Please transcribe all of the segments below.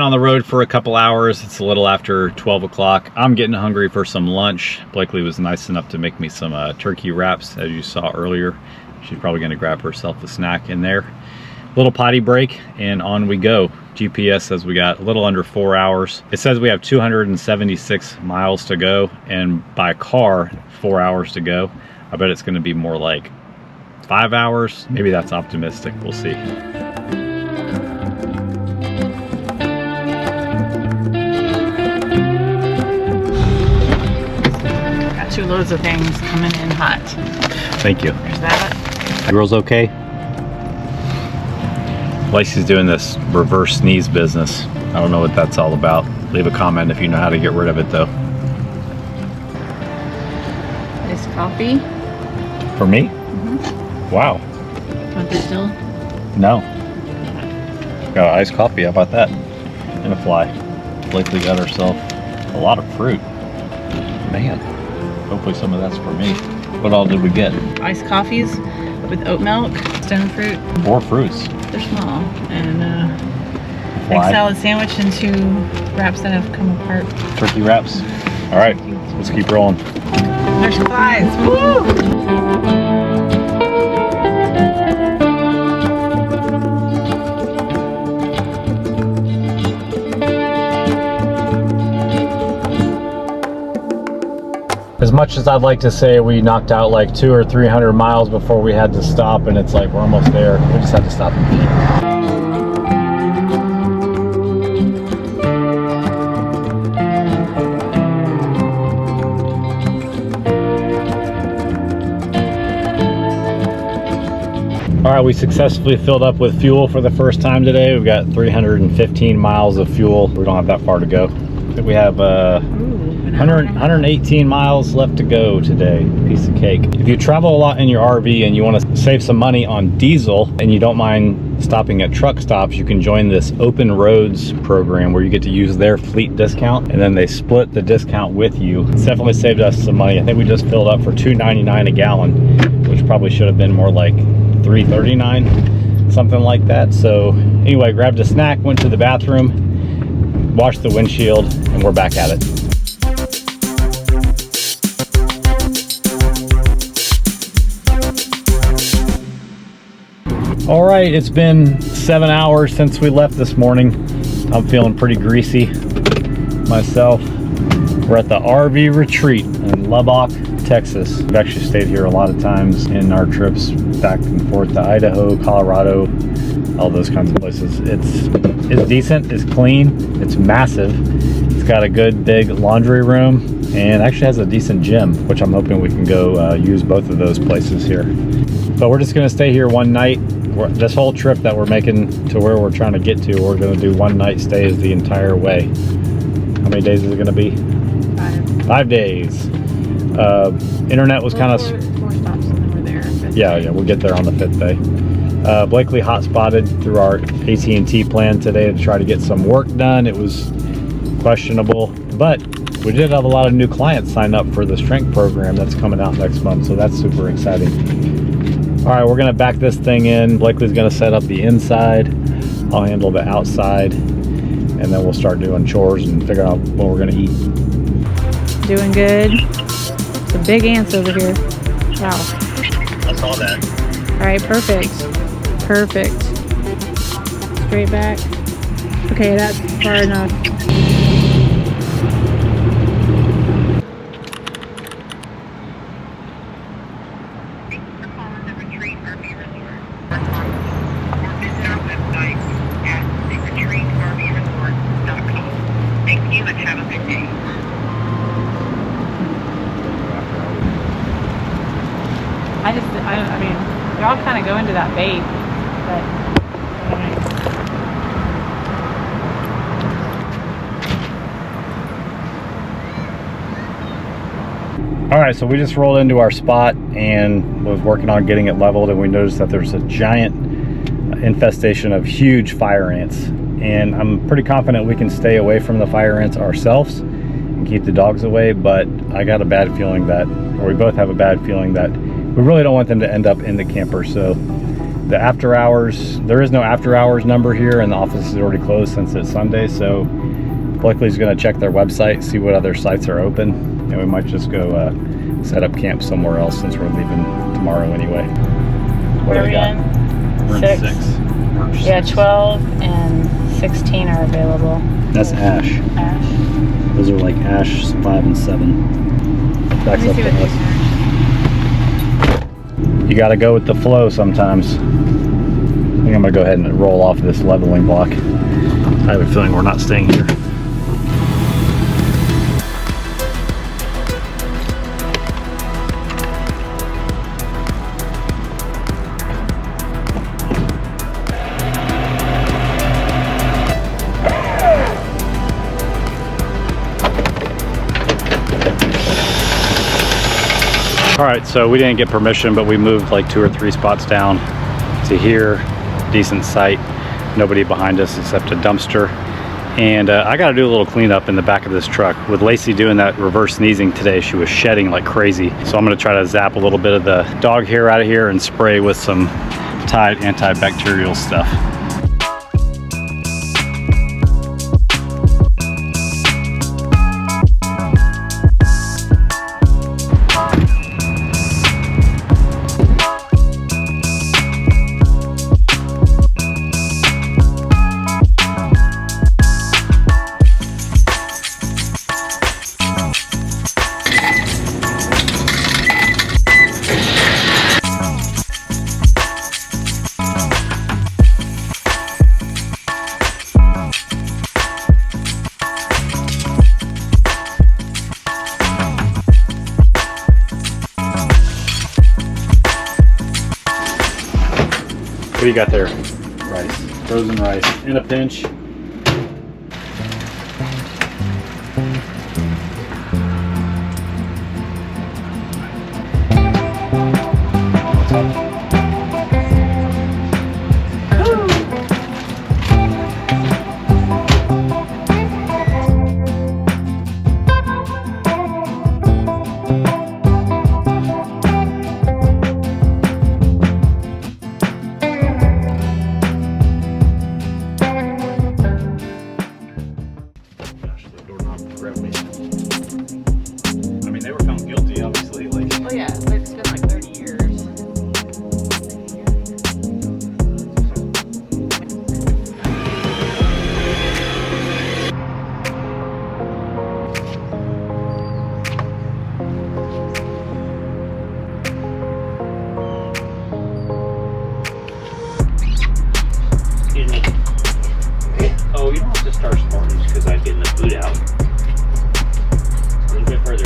on the road for a couple hours. It's a little after 12 o'clock. I'm getting hungry for some lunch. Blakely was nice enough to make me some turkey wraps, as you saw earlier. She's probably gonna grab herself a snack in there. Little potty break, and on we go. GPS says we got a little under 4 hours. It says we have 276 miles to go, and by car, 4 hours to go. I bet it's gonna be more like 5 hours. Maybe that's optimistic, we'll see. Got 2 loads of things coming in hot. Thank you. There's that. The girl's okay? Lacey's doing this reverse sneeze business. I don't know what that's all about. Leave a comment if you know how to get rid of it though. Iced coffee. For me? Mm-hmm. Wow. Want this still? No. Got iced coffee, how about that? And a fly. Blakely got herself a lot of fruit. Man, hopefully some of that's for me. What all did we get? Iced coffees with oat milk, stone fruit. 4 fruits. They're small. And egg salad sandwich and 2 wraps that have come apart. Turkey wraps. All right, let's keep rolling. There's flies. Woo! As much as I'd like to say we knocked out like 200 or 300 miles before we had to stop, and it's like we're almost there. We just had to stop and eat. All right, we successfully filled up with fuel for the first time today. We've got 315 miles of fuel. We don't have that far to go. I think we have 118 miles left to go today. Piece of cake. If you travel a lot in your RV and you want to save some money on diesel and you don't mind stopping at truck stops, you can join this Open Roads program where you get to use their fleet discount, and then they split the discount with you. It's definitely saved us some money. I think we just filled up for $2.99 a gallon, which probably should have been more like $3.39, something like that. So anyway, grabbed a snack, went to the bathroom, washed the windshield, and we're back at it. All right, it's been 7 hours since we left this morning. I'm feeling pretty greasy myself. We're at the RV retreat in Lubbock, Texas. We've actually stayed here a lot of times in our trips back and forth to Idaho, Colorado, all those kinds of places. It's decent, it's clean, it's massive. It's got a good big laundry room and actually has a decent gym, which I'm hoping we can go use both of those places here. But we're just gonna stay here one night. This whole trip that we're making to where we're trying to get to, we're gonna do 1 night stays the entire way. How many days is it gonna be? 5. 5 days. Internet was kind of... 4 stops and then we're there. Yeah, we'll get there on the 5th day. Blakely hot-spotted through our AT&T plan today to try to get some work done. It was questionable, but we did have a lot of new clients sign up for the strength program that's coming out next month, so that's super exciting. All right, we're gonna back this thing in. Blakely's gonna set up the inside. I'll handle the outside, and then we'll start doing chores and figure out what we're gonna eat. Doing good. Some big ants over here. Wow. I saw that. All right, perfect. Perfect. Straight back. Okay, that's far enough. I mean, they all kind of go into that bait, but all right, so we just rolled into our spot and was working on getting it leveled, and we noticed that there's a giant infestation of huge fire ants, and I'm pretty confident we can stay away from the fire ants ourselves and keep the dogs away, but I got a bad feeling that, or we both have a bad feeling that we really don't want them to end up in the camper. So The after hours, there is no after hours number here, and the office is already closed since it's Sunday, so Blakely's gonna check their website, see what other sites are open, and we might just go set up camp somewhere else since we're leaving tomorrow anyway. What Where do we got? We're in 6. Yeah, 12 and 16 are available. That's Ash. Ash. Those are like Ash 5 and 7. Backs up to us. You gotta go with the flow sometimes. I think I'm gonna go ahead and roll off this leveling block. I have a feeling we're not staying here. All right, so we didn't get permission, but we moved like 2 or 3 spots down to here. Decent site, nobody behind us except a dumpster. And I gotta do a little cleanup in the back of this truck. With Lacey doing that reverse sneezing today, she was shedding like crazy. So I'm gonna try to zap a little bit of the dog hair out of here and spray with some Tide antibacterial stuff. What do you got there? Rice. Frozen rice in a pinch. Oh, you don't have to start smarting because I'm getting the boot out. A little bit further.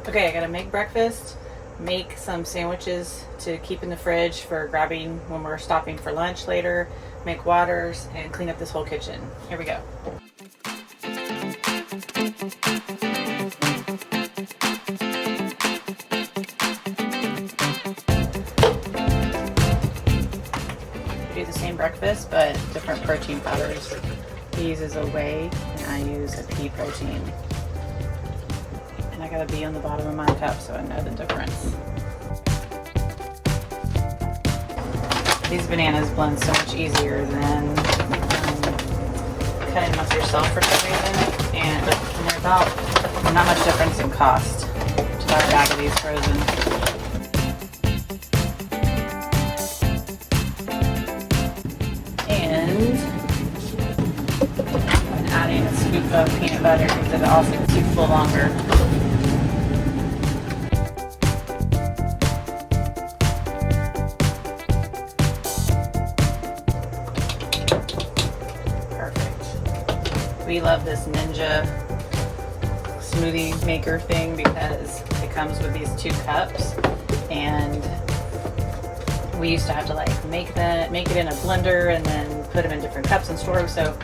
Okay, I gotta make breakfast, make some sandwiches to keep in the fridge for grabbing when we're stopping for lunch later, make waters, and clean up this whole kitchen. Here we go. Do the same breakfast, but different protein powders. He uses a whey, and I use a pea protein. And I gotta be on the bottom of my cup so I know the difference. These bananas blend so much easier than cutting them up yourself for some reason, and they're about not much difference in cost to Got a bag of these frozen. And I'm adding a scoop of peanut butter because it also keeps it full longer. Perfect. We love this Ninja smoothie maker thing because it comes with these 2 cups, and we used to have to like make it in a blender and then put them in different cups and store them. So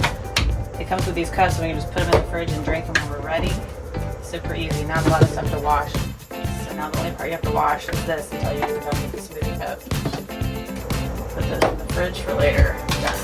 it comes with these cups, so we can just put them in the fridge and drink them when we're ready. Super easy. Not a lot of stuff to wash. So now the only part you have to wash is this until you don't need the smoothie cup. Put this in the fridge for later. Done.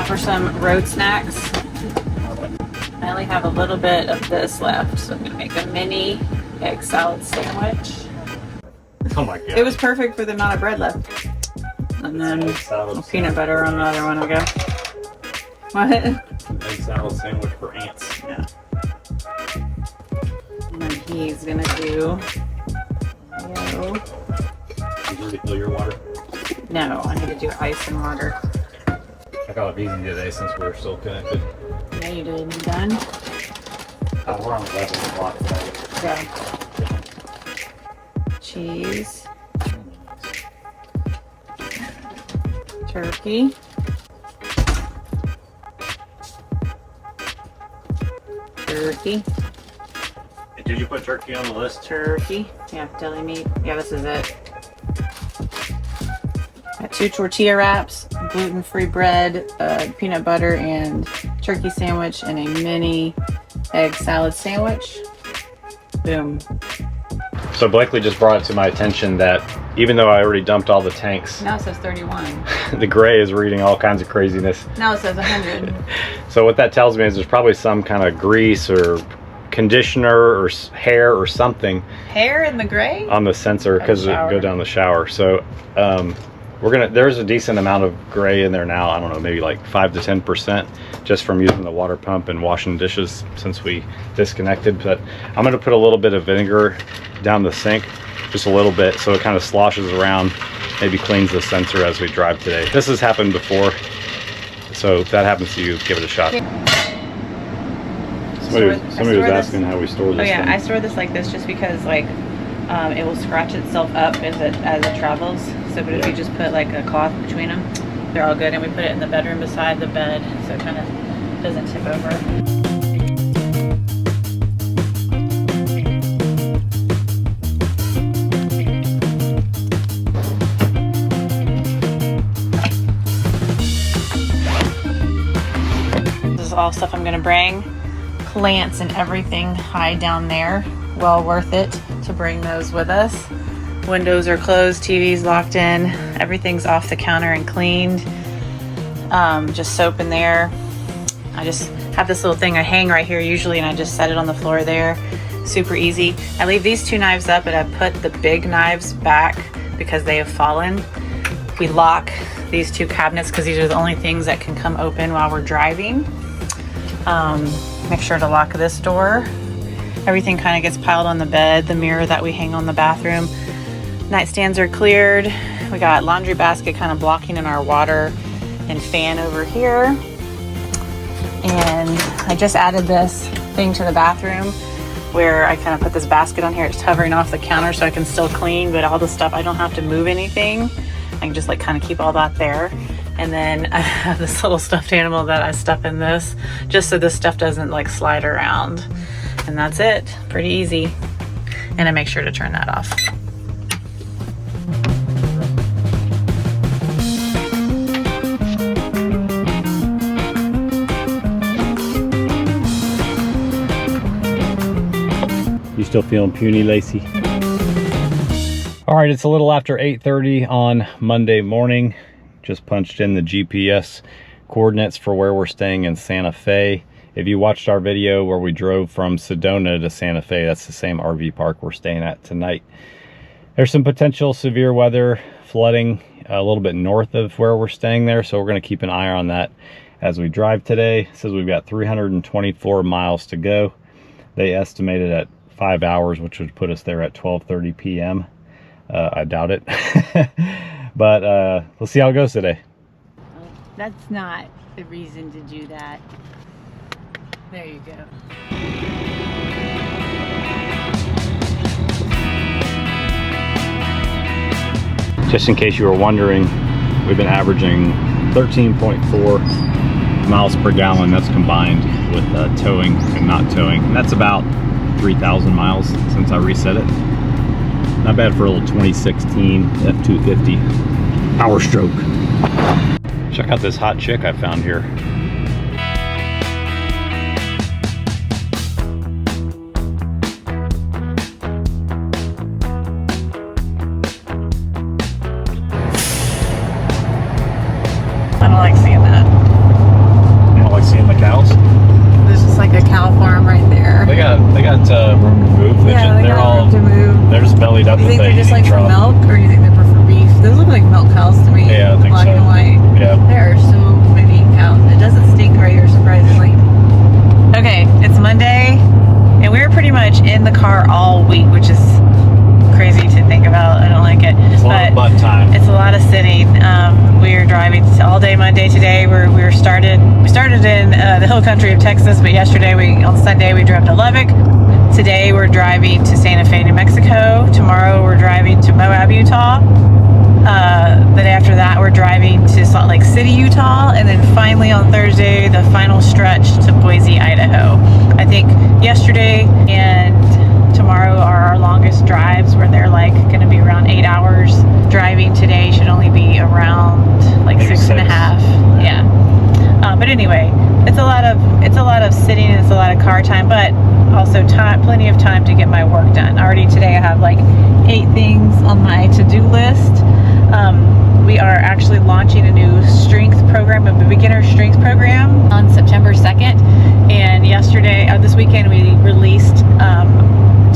For some road snacks, I only have a little bit of this left, so I'm gonna make a mini egg salad sandwich. Oh my god. It was perfect for the amount of bread left. And then peanut butter on the other one, I guess. What? Egg salad sandwich for ants. Yeah. And then he's gonna do mayo. Did you already fill your water? No, I need to do ice and water. I got it easy today since we were still connected. Yeah, you did. You done? We're on 11 o'clock today. Okay. Cheese. Turkey. Turkey. Did you put turkey on the list? Turkey. Yeah, deli meat. Yeah, this is it. Got 2 tortilla wraps, gluten-free bread, peanut butter, and turkey sandwich, and a mini egg salad sandwich. Boom. So Blakely just brought it to my attention that even though I already dumped all the tanks, Now it says 31. the gray is reading all kinds of craziness. Now it says 100. So what that tells me is there's probably some kind of grease or conditioner or hair or something Hair in the gray? on the sensor because it go down the shower. So there's a decent amount of gray in there now. I don't know, maybe like 5 to 10% just from using the water pump and washing dishes since we disconnected. But I'm gonna put a little bit of vinegar down the sink, just a little bit, so it kind of sloshes around, maybe cleans the sensor as we drive today. This has happened before, so if that happens to you, give it a shot. Somebody was asking how we store this. Oh yeah, thing. I store this like this just because like it will scratch itself up as it travels. So but if you just put like a cloth between them, they're all good. And we put it in the bedroom beside the bed so it kind of doesn't tip over. All stuff I'm gonna bring. Plants and everything hide down there. Well worth it to bring those with us. Windows are closed, TV's locked in, everything's off the counter and cleaned. Just soap in there. I just have this little thing I hang right here usually, and I just set it on the floor there. Super easy. I leave these 2 knives up, but I put the big knives back because they have fallen. We lock these 2 cabinets because these are the only things that can come open while we're driving. Make sure to lock this door. Everything kind of gets piled on the bed, the mirror that we hang on the bathroom. Nightstands are cleared. We got laundry basket kind of blocking in our water and fan over here. And I just added this thing to the bathroom where I kind of put this basket on here. It's hovering off the counter so I can still clean, but all the stuff, I don't have to move anything. I can just like kind of keep all that there. And then I have this little stuffed animal that I stuff in this just so this stuff doesn't like slide around. And that's it. Pretty easy. And I make sure to turn that off. You still feeling puny, Lacey? All right, it's a little after 8:30 on Monday morning. Just punched in the GPS coordinates for where we're staying in Santa Fe. If you watched our video where we drove from Sedona to Santa Fe, that's the same RV park we're staying at tonight. There's some potential severe weather, flooding a little bit north of where we're staying there, so we're going to keep an eye on that as we drive today. It says we've got 324 miles to go. They estimated at 5 hours, which would put us there at 12:30 p.m. I doubt it. But let's see how it goes today. That's not the reason to do that. There you go. Just in case you were wondering, we've been averaging 13.4 miles per gallon. That's combined with towing and not towing. And that's about 3,000 miles since I reset it. Not bad for a little 2016 F250 Power Stroke. Check out this hot chick I found here. I don't like seeing that. You don't like seeing the cows? There's just like a cow farm right there. They got room to move. They're all room to move. they're just bellied up. Do you think they're just like for milk, or do you think they're for beef? Those look like milk cows to me. Yeah, I think black so. and white. Yeah. There are so many cows. It doesn't stink right here, surprisingly. Okay, it's Monday, and we're pretty much in the car all week, which is crazy to think about. I don't like it. It's a lot of butt time. It's a lot of sitting. We're driving all day Monday today. We started in the hill country of Texas, but yesterday on Sunday we drove to Lubbock. Today we're driving to Santa Fe, New Mexico. Tomorrow we're driving to Moab, Utah. The day after that we're driving to Salt Lake City, Utah, and then finally on Thursday the final stretch to Boise, Idaho. I think yesterday and tomorrow are our longest drives, where they're like going to be around 8 hours. Driving today should only be around like Maybe 6.5. Yeah. But anyway, it's a lot of sitting, and it's a lot of car time, but also plenty of time to get my work done. Already today I have like 8 things on my to-do list. We are actually launching a new strength program, a beginner strength program on September 2nd. And this weekend we released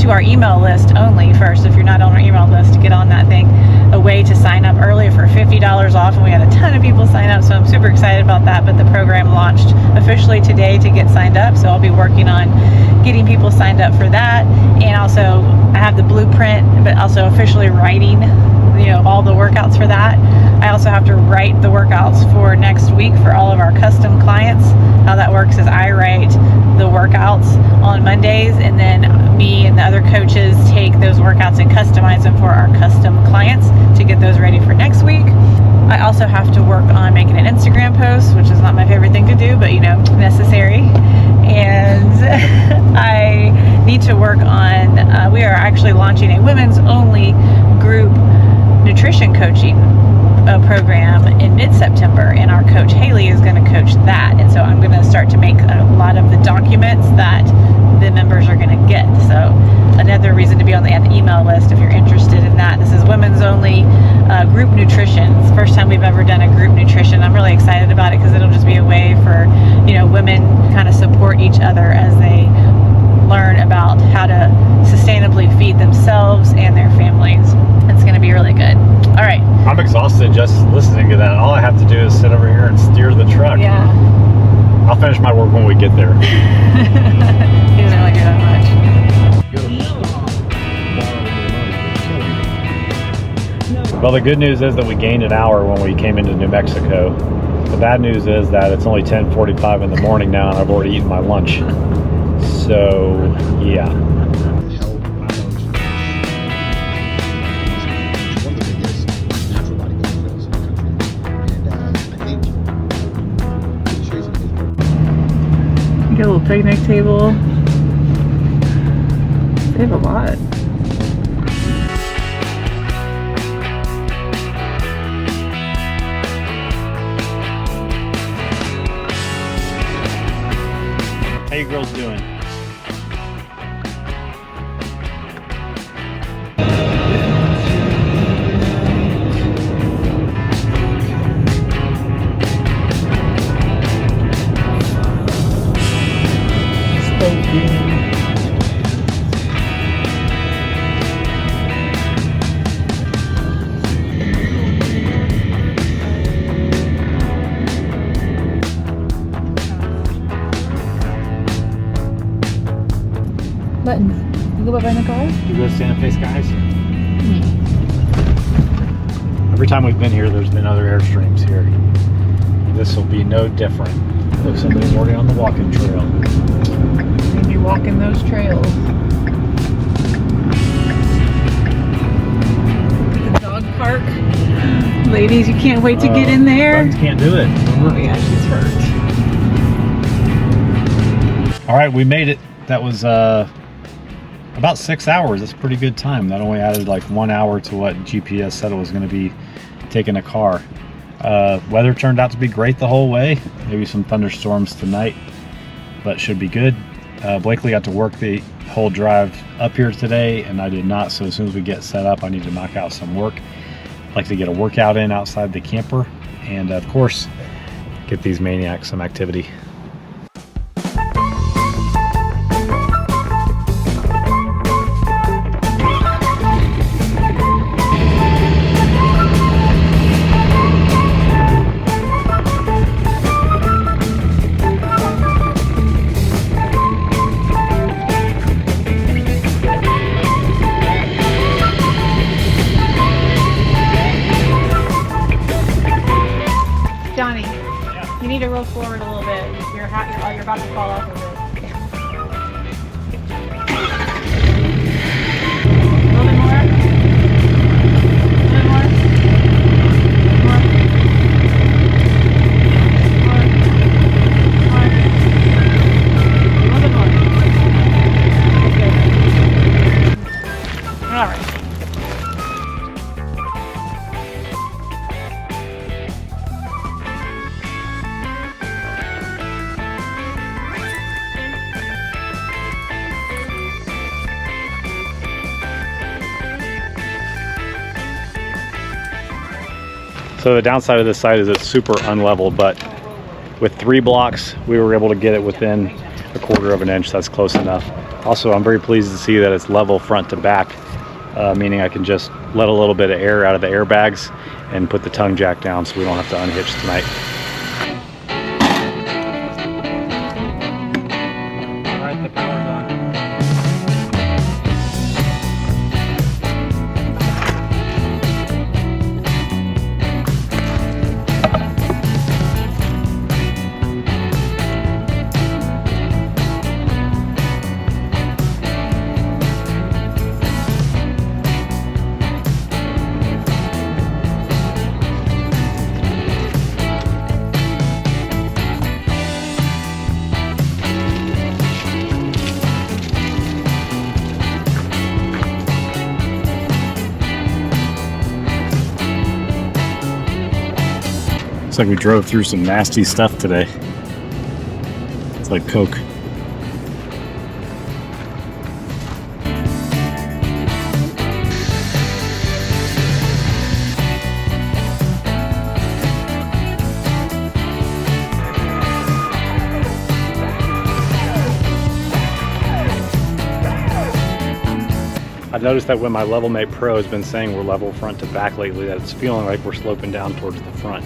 to our email list only first. If you're not on our email list, to get on that thing, a way to sign up early for $50 off, and we had a ton of people sign up, so I'm super excited about that. But the program launched officially today to get signed up, so I'll be working on getting people signed up for that. And also I have the blueprint, but also officially writing all the workouts for that. I also have to write the workouts for next week for all of our custom clients. How that works is I write the workouts on Mondays, and then me and the other coaches take those workouts and customize them for our custom clients to get those ready for next week. I also have to work on making an Instagram post, which is not my favorite thing to do, but necessary. And I need to work on, we are actually launching a women's only group nutrition coaching program in mid-September, and our coach Haley is going to coach that. And so I'm going to start to make a lot of the documents that the members are going to get. So another reason to be on the email list if you're interested in that. This is women's only group nutrition. It's the first time we've ever done a group nutrition. I'm really excited about it because it'll just be a way for women kind of support each other as they learn about how to sustainably feed themselves and their families. It's going to be really good. All right. I'm exhausted just listening to that. All I have to do is sit over here and steer the truck. Yeah. I'll finish my work when we get there. He doesn't really do that much. Well, the good news is that we gained an hour when we came into New Mexico. The bad news is that it's only 10:45 in the morning now, and I've already eaten my lunch. So, yeah. Get a little picnic table. They have a lot. How you girls doing? go behind the car? You go to Santa Fe Skies? Every time we've been here, there's been other Airstreams here. This will be no different. Look, somebody's already on the walking trail. Maybe walking those trails. The dog park. Ladies, you can't wait to get in there. Buttons can't do it. Oh yeah, she's hurt. All right, we made it. That was about 6 hours. That's a pretty good time. That only added like 1 hour to what GPS said it was going to be taking a car. Weather turned out to be great the whole way. Maybe some thunderstorms tonight, but should be good. Blakely got to work the whole drive up here today, and I did not. So as soon as we get set up, I need to knock out some work. I'd like to get a workout in outside the camper, and of course, get these maniacs some activity. Johnny, you need to roll forward a little bit. You're about to fall off of it. A little bit more. A little bit more. More. More. A little bit more. Good. All right. So the downside of this site is it's super unlevel, but with 3 blocks, we were able to get it within 1/4 of an inch. That's close enough. Also, I'm very pleased to see that it's level front to back, meaning I can just let a little bit of air out of the airbags and put the tongue jack down so we don't have to unhitch tonight. All right, the power's on. Looks like we drove through some nasty stuff today. It's like Coke. I've noticed that when my LevelMate Pro has been saying we're level front to back lately, that it's feeling like we're sloping down towards the front.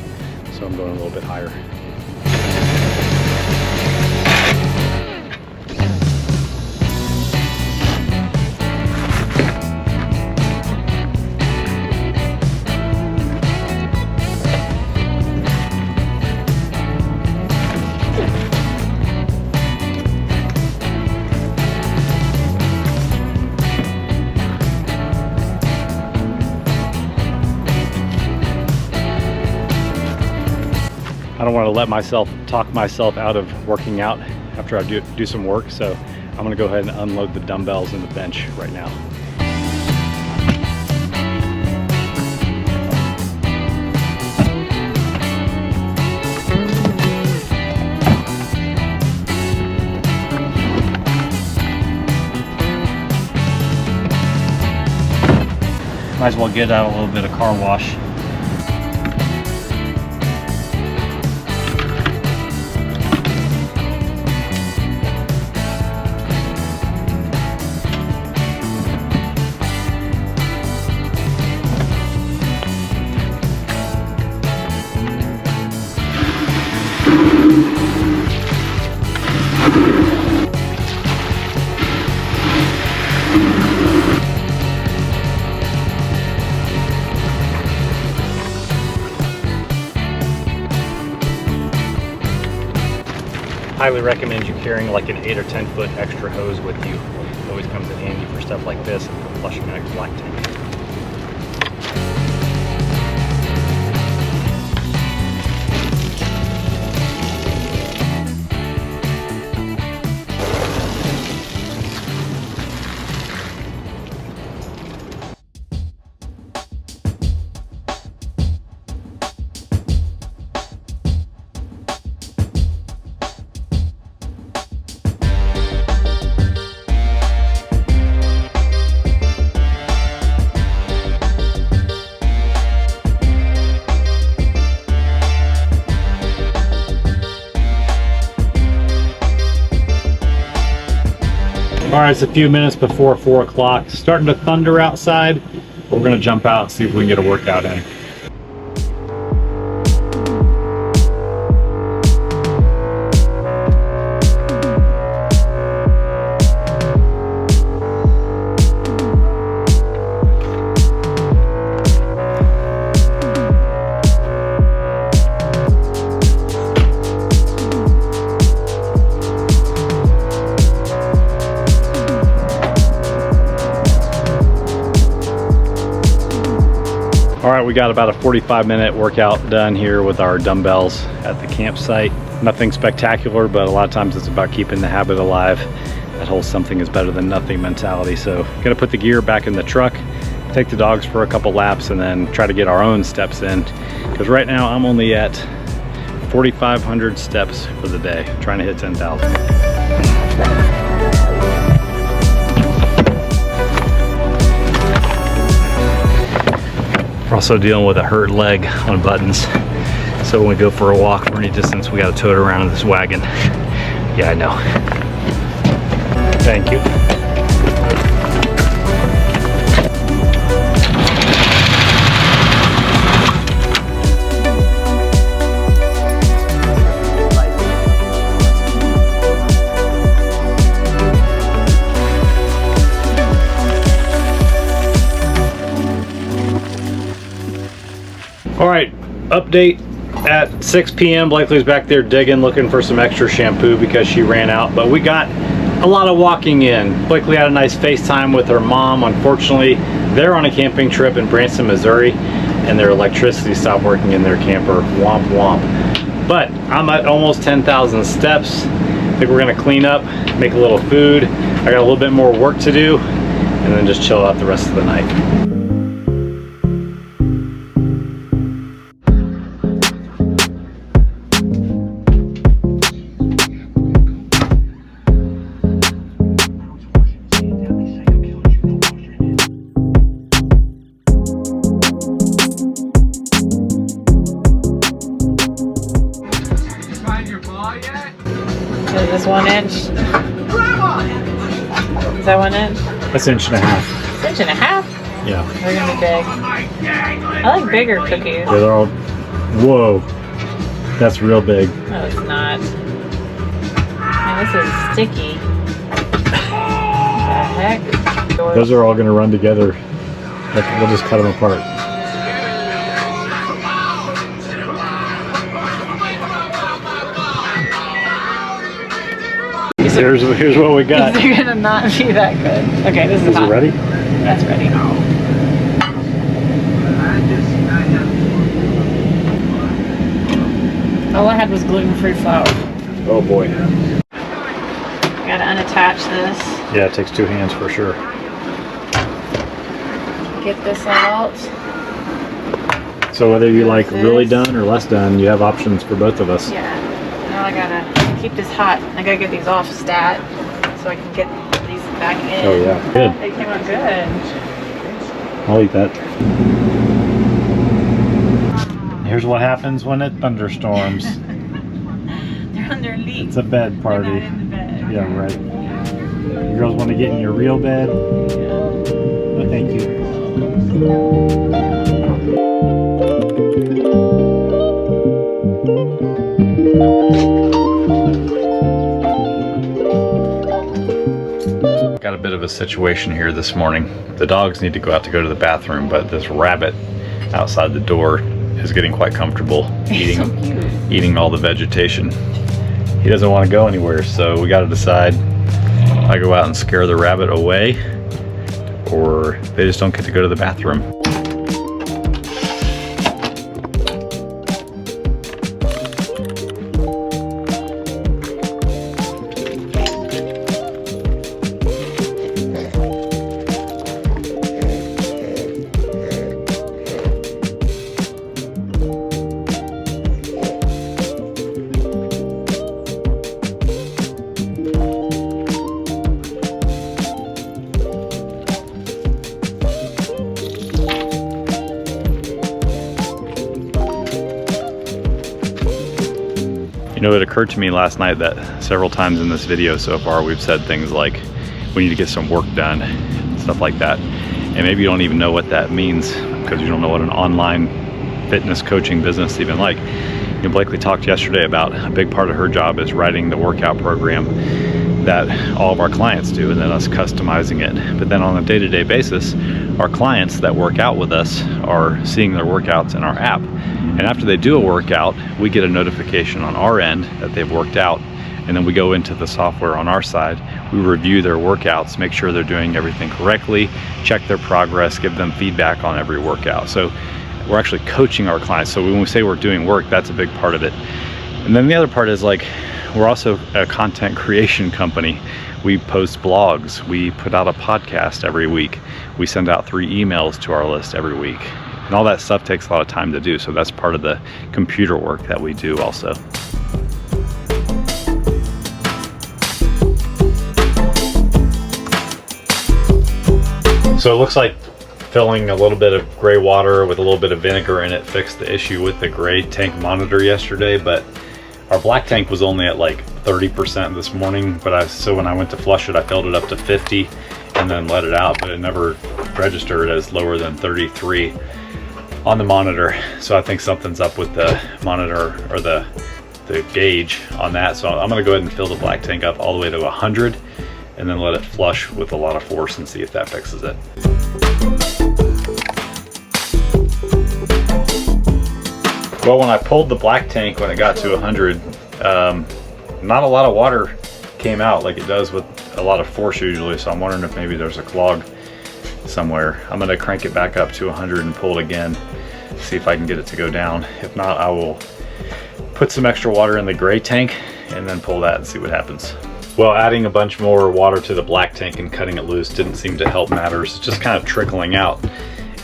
So I'm going a little bit higher. I don't want to let myself talk myself out of working out after I do some work, so I'm going to go ahead and unload the dumbbells and the bench right now. Might as well get out a little bit of car wash. highly recommend you carrying like an 8 or 10 foot extra hose with you. It always comes in handy for stuff like this and for flushing out your black tank. All right, it's a few minutes before 4 o'clock. Starting to thunder outside. We're gonna jump out and see if we can get a workout in. All right, we got about a 45-minute workout done here with our dumbbells at the campsite. Nothing spectacular, but a lot of times it's about keeping the habit alive. That whole something is better than nothing mentality. So gonna put the gear back in the truck, take the dogs for a couple laps, and then try to get our own steps in. Because right now I'm only at 4,500 steps for the day, trying to hit 10,000. We're also dealing with a hurt leg on buttons. So when we go for a walk for any distance, we gotta tow it around in this wagon. Yeah, I know. Thank you. All right, update at 6 p.m. Blakely's back there digging, looking for some extra shampoo because she ran out, but we got a lot of walking in. Blakely had a nice FaceTime with her mom. Unfortunately, they're on a camping trip in Branson, Missouri, and their electricity stopped working in their camper. Womp womp. But I'm at almost 10,000 steps. I think we're gonna clean up, make a little food. I got a little bit more work to do, and then just chill out the rest of the night. Is this 1 inch? Is that 1 inch? That's 1.5 inches. Inch and a half? Yeah. They're gonna be big. I like bigger cookies. Yeah, they're all, whoa, that's real big. No, it's not. Man, this is sticky. What the heck? Those are all gonna run together. Like, we'll just cut them apart. Here's what we got. They're gonna not be that good. Okay, this is Is it hot. ready? That's ready. All I had was gluten-free flour. Oh boy. Gotta unattach this. Yeah, it takes 2 hands for sure. Get this out. So whether you like really done or less done, you have options for both of us. Yeah. Now I gotta keep this hot. I gotta get these off stat so I can get these back in. Oh yeah, good. They came out good. I'll eat that. Here's what happens when it thunderstorms. They're on their leak. It's a bed party. They're not in the bed. Yeah, right. You girls want to get in your real bed? Yeah. No, thank you. Got a bit of a situation here this morning. The dogs need to go out to the bathroom, but this rabbit outside the door is getting quite comfortable eating all the vegetation. he doesn't want to go anywhere. So we got to decide if I go out and scare the rabbit away, or they just don't get to go to the bathroom. You know, it occurred to me last night that several times in this video so far we've said things like we need to get some work done, stuff like that, and maybe you don't even know what that means because you don't know what an online fitness coaching business even like. You know, Blakely talked yesterday about a big part of her job is writing the workout program that all of our clients do, and then us customizing it. But then on a day-to-day basis, our clients that work out with us are seeing their workouts in our app. And after they do a workout, we get a notification on our end that they've worked out, and then we go into the software on our side, we review their workouts, make sure they're doing everything correctly, check their progress, give them feedback on every workout. So we're actually coaching our clients. So when we say we're doing work, that's a big part of it. And then the other part is, like, we're also a content creation company. We post blogs, we put out a podcast every week, we send out 3 emails to our list every week. And all that stuff takes a lot of time to do, so that's part of the computer work that we do also. So it looks like filling a little bit of gray water with a little bit of vinegar in it fixed the issue with the gray tank monitor yesterday, but our black tank was only at like 30% this morning, so when I went to flush it, I filled it up to 50 and then let it out, but it never registered as lower than 33 on the monitor. So I think something's up with the monitor or the gauge on that. So I'm gonna go ahead and fill the black tank up all the way to 100 and then let it flush with a lot of force and see if that fixes it. Well, when I pulled the black tank, when it got to 100, not a lot of water came out like it does with a lot of force usually, so I'm wondering if maybe there's a clog somewhere. I'm gonna crank it back up to 100 and pull it again, see if I can get it to go down. If not, I will put some extra water in the gray tank and then pull that and see what happens. Well, adding a bunch more water to the black tank and cutting it loose didn't seem to help matters. It's just kind of trickling out,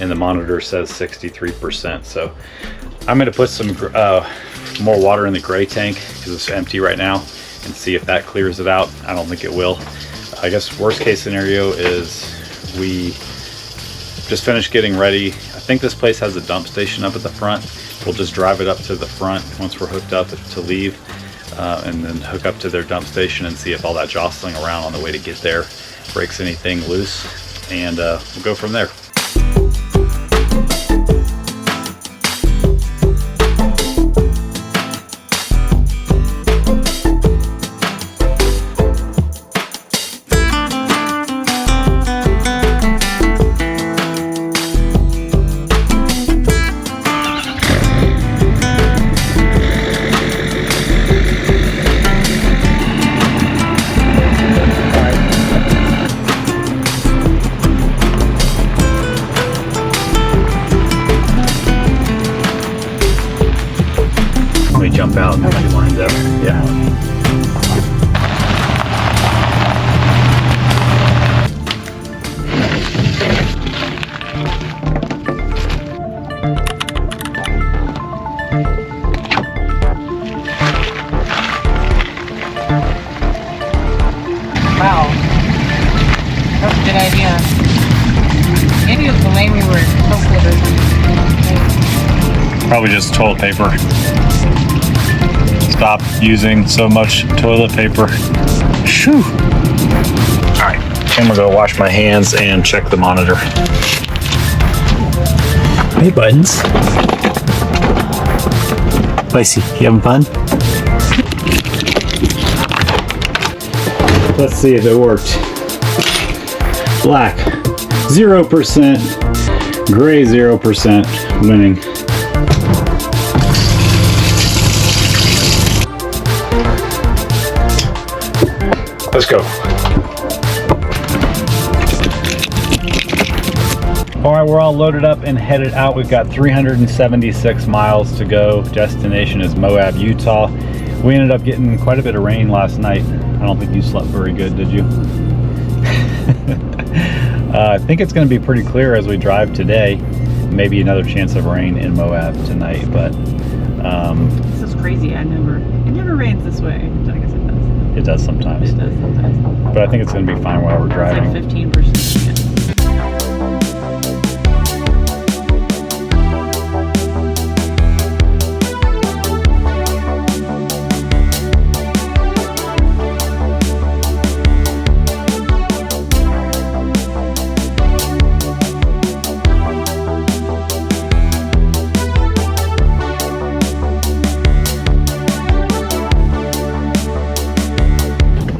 and the monitor says 63%. So I'm gonna put some more water in the gray tank because it's empty right now and see if that clears it out. I don't think it will. I guess worst case scenario is we just finished getting ready. I think this place has a dump station up at the front. We'll just drive it up to the front once we're hooked up to leave, and then hook up to their dump station and see if all that jostling around on the way to get there breaks anything loose, and we'll go from there. Jump out and get lined up. Yeah. Wow. That's a good idea. Maybe it was the way we were supposed to. Probably just toilet paper. Stop using so much toilet paper. Shoo! All right, I'm gonna go wash my hands and check the monitor. Hey, Buttons. Lacey, you having fun? Let's see if it worked. Black, 0%. Gray, 0%. Winning. Let's go. All right, we're all loaded up and headed out. We've got 376 miles to go. Destination is Moab, Utah. We ended up getting quite a bit of rain last night. I don't think you slept very good, did you? I think it's going to be pretty clear as we drive today. Maybe another chance of rain in Moab tonight, but this is crazy. It never rains this way. I guess it does. It does sometimes. It does sometimes. But I think it's going to be fine while we're driving. It's like 15%.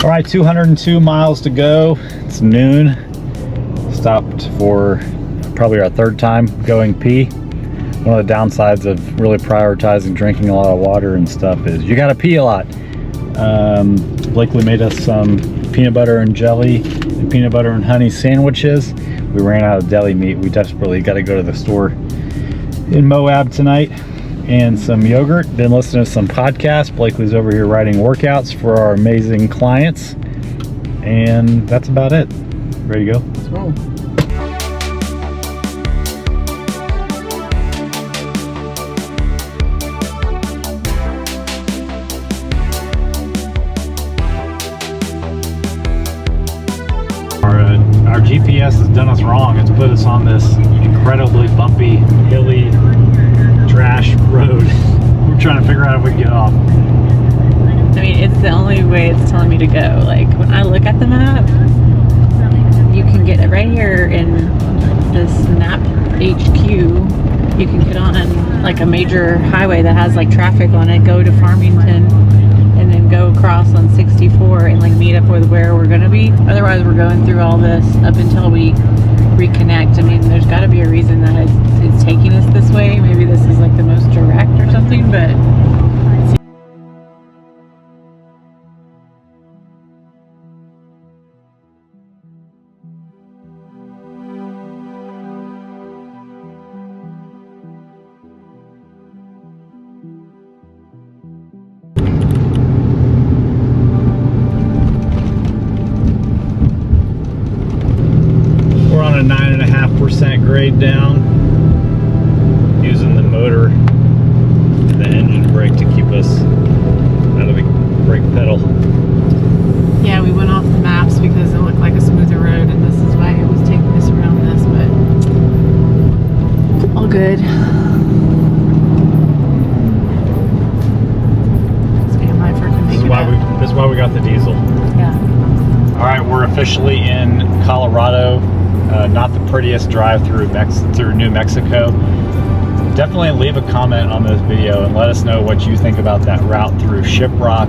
All right, 202 miles to go. It's noon. Stopped for probably our third time going pee. One of the downsides of really prioritizing drinking a lot of water and stuff is you gotta pee a lot. Blakely made us some peanut butter and jelly and peanut butter and honey sandwiches. We ran out of deli meat. We desperately got to go to the store in Moab tonight. And some yogurt. Been listening to some podcasts. Blakely's over here writing workouts for our amazing clients. And that's about it. Ready to go? Let's roll. Our GPS has done us wrong. It's put us on this incredibly bumpy, hilly, trash road. We're trying to figure out if we can get off. I mean, it's the only way it's telling me to go. Like, when I look at the map, you can get right here in this map HQ. You can get on like a major highway that has like traffic on it, go to Farmington, and then go across on 64 and like meet up with where we're gonna be. Otherwise, we're going through all this up until we reconnect. I mean, there's got to be a reason that it's taking us this way. Maybe this is like the most direct or something, but We're on a 9.5% grade down, using the motor and the engine brake to keep us out of the brake pedal. yeah, we went off the maps because it looked like a smoother road, and this is why it was taking us around this, but all good. Stand by for it to make it up. This is why we got the diesel. Yeah. All right, we're officially in Colorado. Not the prettiest drive through New Mexico. Definitely leave a comment on this video and let us know what you think about that route through Shiprock,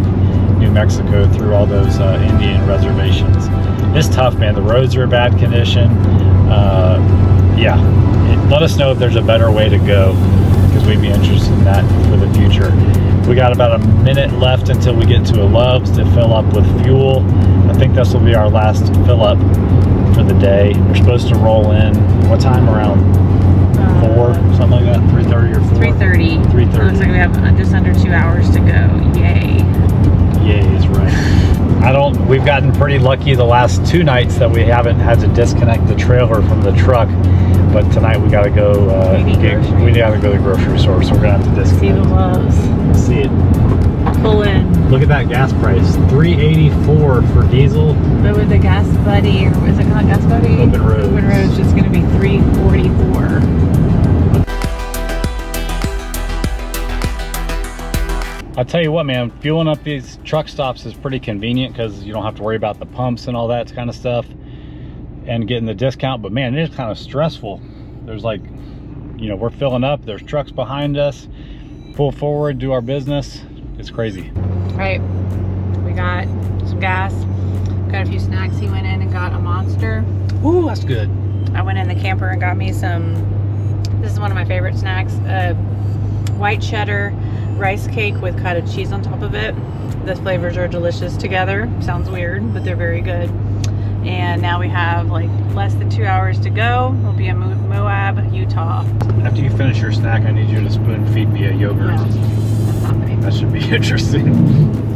New Mexico, through all those Indian reservations. It's tough, man. The roads are in bad condition. Let us know if there's a better way to go, because we'd be interested in that for the future. We got about a minute left until we get to a Love's to fill up with fuel. I think this will be our last fill up for the day. We're supposed to roll in, what time? Around 4, something like that? 3:30 or 4? 3:30. 3:30. Looks like we have just under 2 hours to go. Yay. Yay is right. We've gotten pretty lucky the last 2 nights that we haven't had to disconnect the trailer from the truck. But tonight we gotta go, we gotta go to the grocery store, so we're gonna have to disconnect. See the Loves. See it. Pull in. Look at that gas price, $3.84 for diesel. But with the Gas Buddy, or is it called Gas Buddy? Open Roads. Open Roads, it's going to be $3.44. I'll tell you what, man, fueling up these truck stops is pretty convenient because you don't have to worry about the pumps and all that kind of stuff and getting the discount. But man, it is kind of stressful. There's like, we're filling up, there's trucks behind us, pull forward, do our business. It's crazy. Right, we got some gas, got a few snacks. He went in and got a Monster. Ooh, that's good. I went in the camper and got me some, this is one of my favorite snacks, white cheddar rice cake with cottage cheese on top of it. The flavors are delicious together. Sounds weird, but they're very good. And now we have like less than 2 hours to go. We'll be in Moab, Utah. After you finish your snack, I need you to spoon feed me a yogurt. No, that's not me. That should be interesting.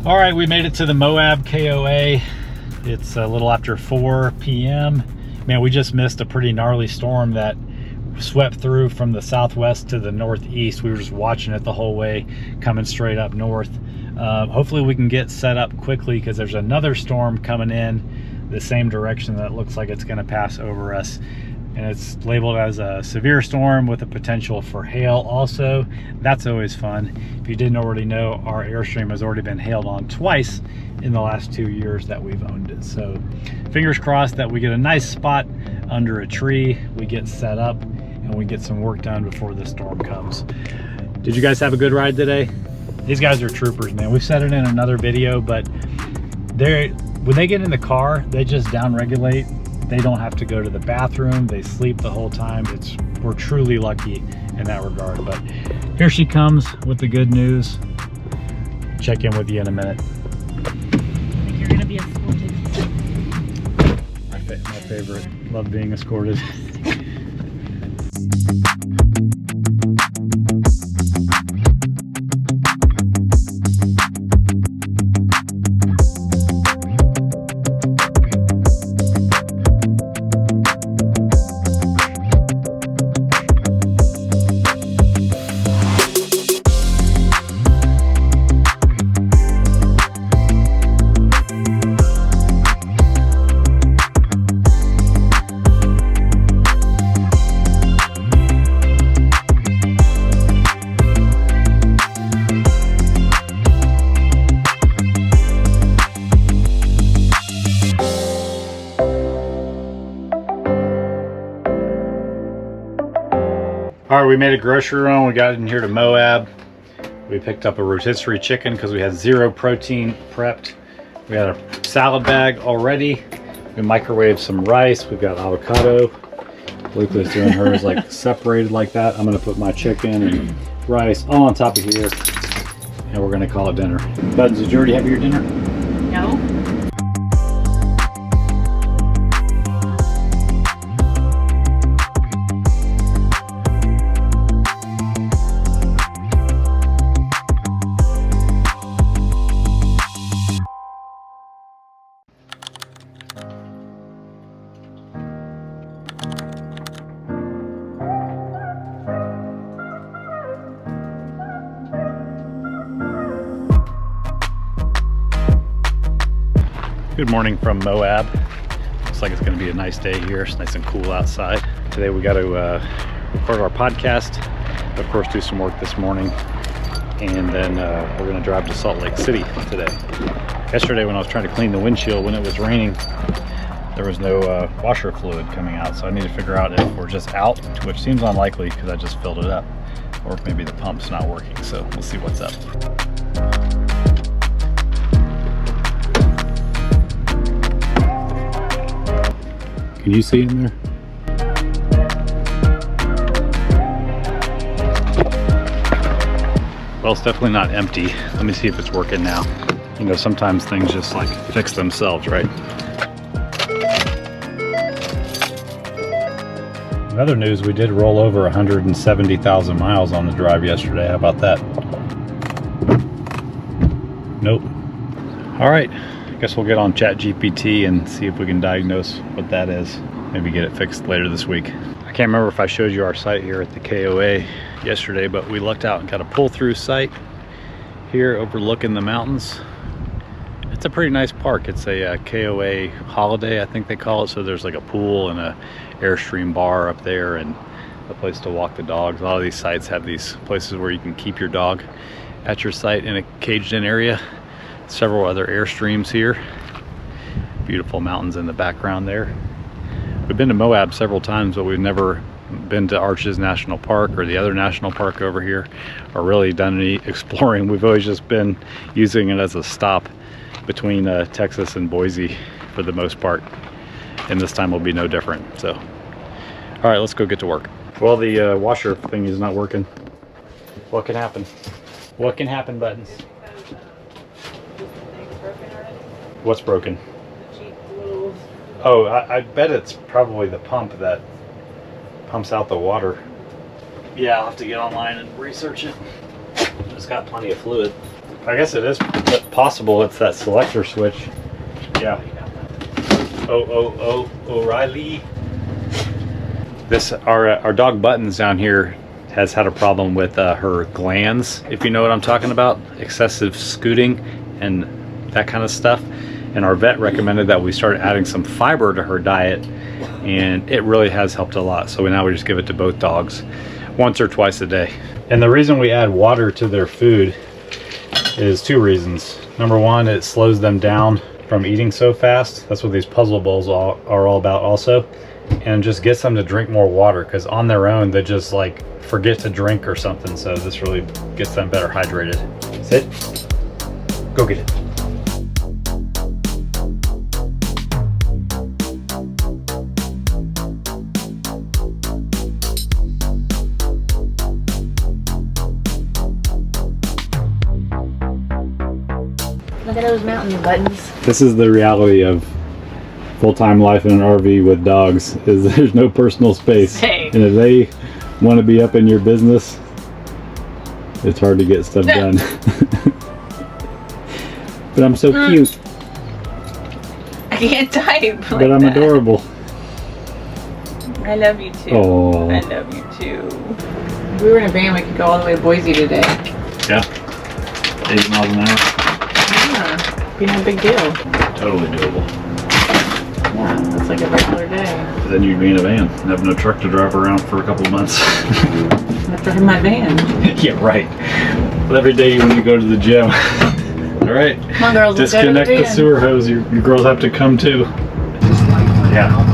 All right, we made it to the Moab KOA. It's a little after 4 p.m. Man, we just missed a pretty gnarly storm that swept through from the southwest to the northeast. We were just watching it the whole way, coming straight up north. Hopefully we can get set up quickly because there's another storm coming in the same direction that looks like it's gonna pass over us. And it's labeled as a severe storm with a potential for hail also. That's always fun. If you didn't already know, our Airstream has already been hailed on twice in the last 2 years that we've owned it. So fingers crossed that we get a nice spot under a tree, we get set up, and we get some work done before the storm comes. Did you guys have a good ride today? These guys are troopers, man. We've said it in another video, but when they get in the car, they just down-regulate. They don't have to go to the bathroom. They sleep the whole time. We're truly lucky in that regard. But here she comes with the good news. Check in with you in a minute. I think you're gonna be escorted. My favorite. Love being escorted. All right, we made a grocery run. We got in here to Moab. We picked up a rotisserie chicken because we had 0 protein prepped. We had a salad bag already. We microwaved some rice. We've got avocado. Luca's doing hers like separated like that. I'm gonna put my chicken and rice all on top of here, and we're gonna call it dinner. Buds, did you already have your dinner? No. Good morning from Moab. Looks like it's going to be a nice day here. It's nice and cool outside. Today we got to record our podcast, of course do some work this morning, and then we're going to drive to Salt Lake City today. Yesterday when I was trying to clean the windshield when it was raining, there was no washer fluid coming out, so I need to figure out if we're just out, which seems unlikely because I just filled it up, or if maybe the pump's not working, so we'll see what's up. Can you see in there? Well, it's definitely not empty. Let me see if it's working now. You know, sometimes things just like fix themselves, right? In other news, we did roll over 170,000 miles on the drive yesterday. How about that? Nope. All right. Guess we'll get on ChatGPT and see if we can diagnose what that is. Maybe get it fixed later this week. I can't remember if I showed you our site here at the KOA yesterday, but we lucked out and got a pull-through site here overlooking the mountains. It's a pretty nice park. It's a KOA holiday, I think they call it. So there's like a pool and a Airstream bar up there and a place to walk the dogs. A lot of these sites have these places where you can keep your dog at your site in a caged-in area. several other airstreams here. Beautiful mountains in the background there. We've been to Moab several times, but we've never been to Arches National Park or the other national park over here, or really done any exploring. We've always just been using it as a stop between Texas and Boise for the most part, and this time will be no different. So all right, let's go get to work. Well, the washer thing is not working. What can happen? What can happen, Buttons? What's broken? Oh, I bet it's probably the pump that pumps out the water. Yeah, I'll have to get online and research it. It's got plenty of fluid. I guess it is possible it's that selector switch. Yeah. Oh, O'Reilly. This, our dog Buttons down here has had a problem with her glands, if you know what I'm talking about. Excessive scooting and that kind of stuff. And our vet recommended that we start adding some fiber to her diet, and it really has helped a lot. So now we just give it to both dogs once or twice a day. And the reason we add water to their food is two reasons. Number one, it slows them down from eating so fast. That's what these puzzle bowls are all about also. And just gets them to drink more water, because on their own they just like forget to drink or something. So this really gets them better hydrated. Sit. Go get it. Look at those mountains, Buttons. This is the reality of full-time life in an RV with dogs, is there's no personal space. Hey. And if they want to be up in your business, it's hard to get stuff done. But I'm so cute. I can't type. But I'm adorable. I love you too. Oh. I love you too. If we were in a van, we could go all the way to Boise today. Yeah. 8 miles an hour. Yeah. Be no big deal. Totally doable. Yeah, that's like a regular day. But then you'd be in a van and have no truck to drive around for a couple of months. I have to have my van. Yeah, right. But every day when you go to the gym. All right. Come on, girls, let's go to the disconnect the van. sewer hose. Your girls have to come too. Yeah.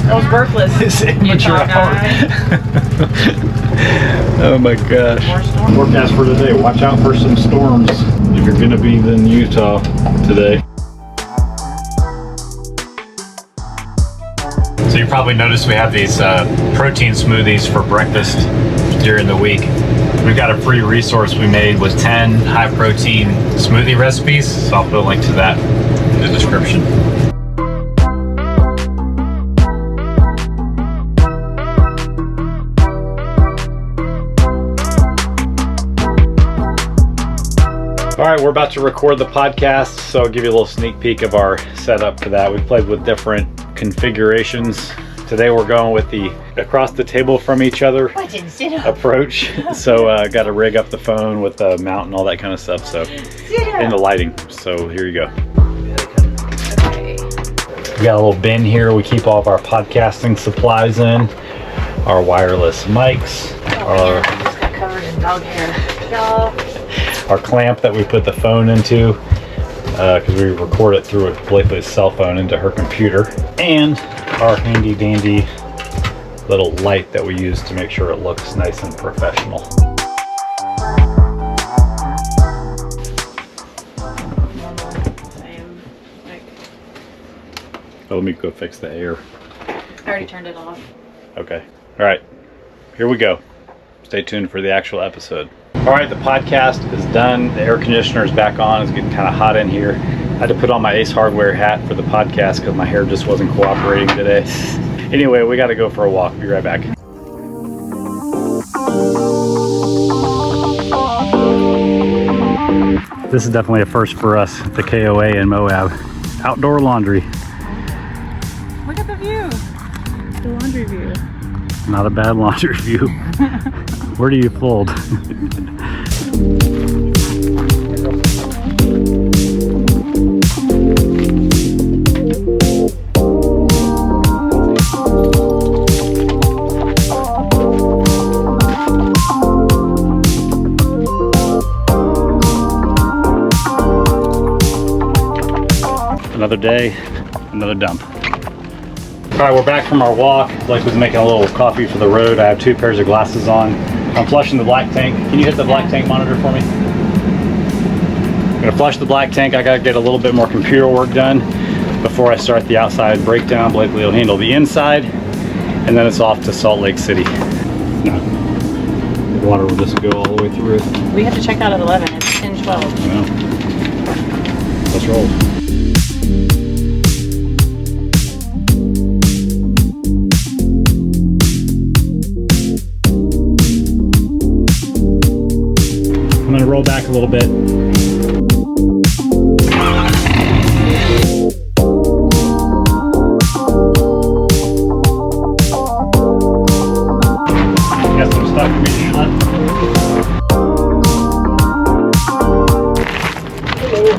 That was worthless. This amateur dog hour. Oh my gosh. More storms. Forecast for today. Watch out for some storms if you're going to be in Utah today. So you probably noticed we have these protein smoothies for breakfast during the week. We've got a free resource we made with 10 high protein smoothie recipes, so I'll put a link to that in the description. All right, we're about to record the podcast, so I'll give you a little sneak peek of our setup for that. We've played with different configurations. Today we're going with the across the table from each other approach. So got to rig up the phone with the mount and all that kind of stuff. So and the lighting. So here you go. Okay. We got a little bin here. We keep all of our podcasting supplies in. Our wireless mics. I just got covered in dog hair. Y'all. Our clamp that we put the phone into, because we record it through Blakely's cell phone into her computer, and our handy dandy little light that we use to make sure it looks nice and professional. Same. Like, Oh, let me go fix the air. I already turned it off. Okay. All right. Here we go. Stay tuned for the actual episode. All right, the podcast is done. The air conditioner is back on. It's getting kind of hot in here. I had to put on my Ace Hardware hat for the podcast because my hair just wasn't cooperating today. Anyway, we got to go for a walk. Be right back. This is definitely a first for us, the KOA in Moab. Outdoor laundry. Look at the view. The laundry view. Not a bad laundry view. Where do you fold? Another day, another dump. All right, we're back from our walk. Blake was making a little coffee for the road. I have 2 pairs of glasses on. I'm flushing the black tank. Can you hit the black tank monitor for me? I'm gonna flush the black tank. I gotta get a little bit more computer work done before I start the outside breakdown. Blakely will handle the inside, and then it's off to Salt Lake City. No. The water will just go all the way through it. We have to check out at 11. It's 10:12. Yeah. Let's roll. I'm gonna roll back a little bit. Got some stuff for me to shut.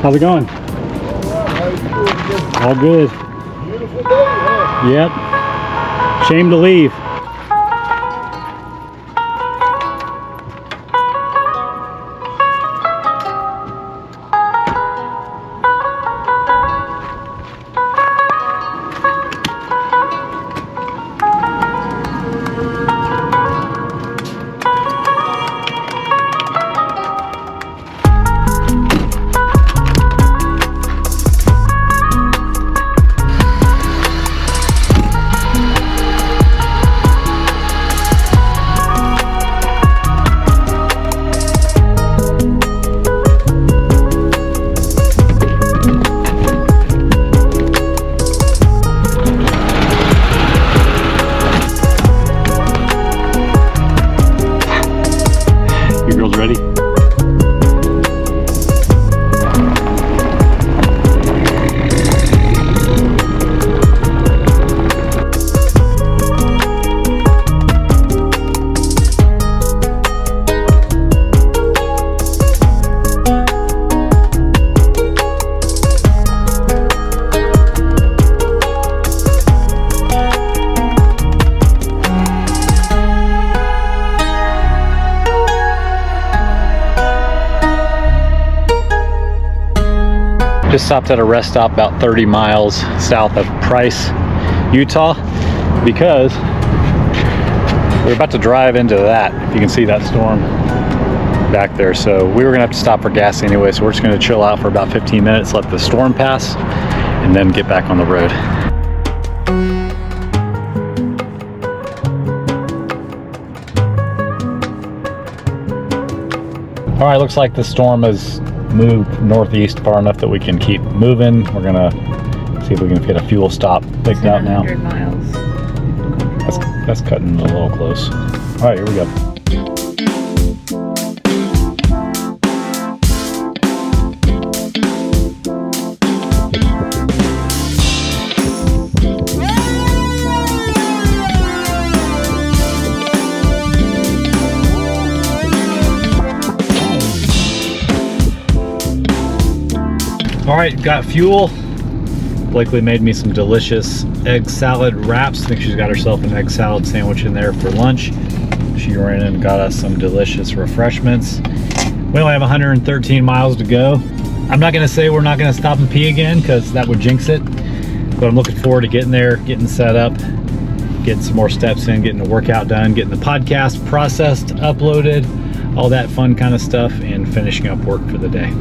How's it going? All good. Beautiful day, huh? Yep. Shame to leave. You girls ready? Just stopped at a rest stop about 30 miles south of Price, Utah, because we're about to drive into that. If you can see that storm back there. So we were gonna have to stop for gas anyway, so we're just gonna chill out for about 15 minutes, let the storm pass, and then get back on the road. All right, looks like the storm has moved northeast far enough that we can keep moving. We're gonna see if we can get a fuel stop picked out now. 100 miles. That's cutting a little close. All right, here we go. All right, got fuel. Blakely made me some delicious egg salad wraps. I think she's got herself an egg salad sandwich in there for lunch. She ran and got us some delicious refreshments. We only have 113 miles to go. I'm not gonna say we're not gonna stop and pee again because that would jinx it, but I'm looking forward to getting there, getting set up, getting some more steps in, getting the workout done, getting the podcast processed, uploaded, all that fun kind of stuff, and finishing up work for the day.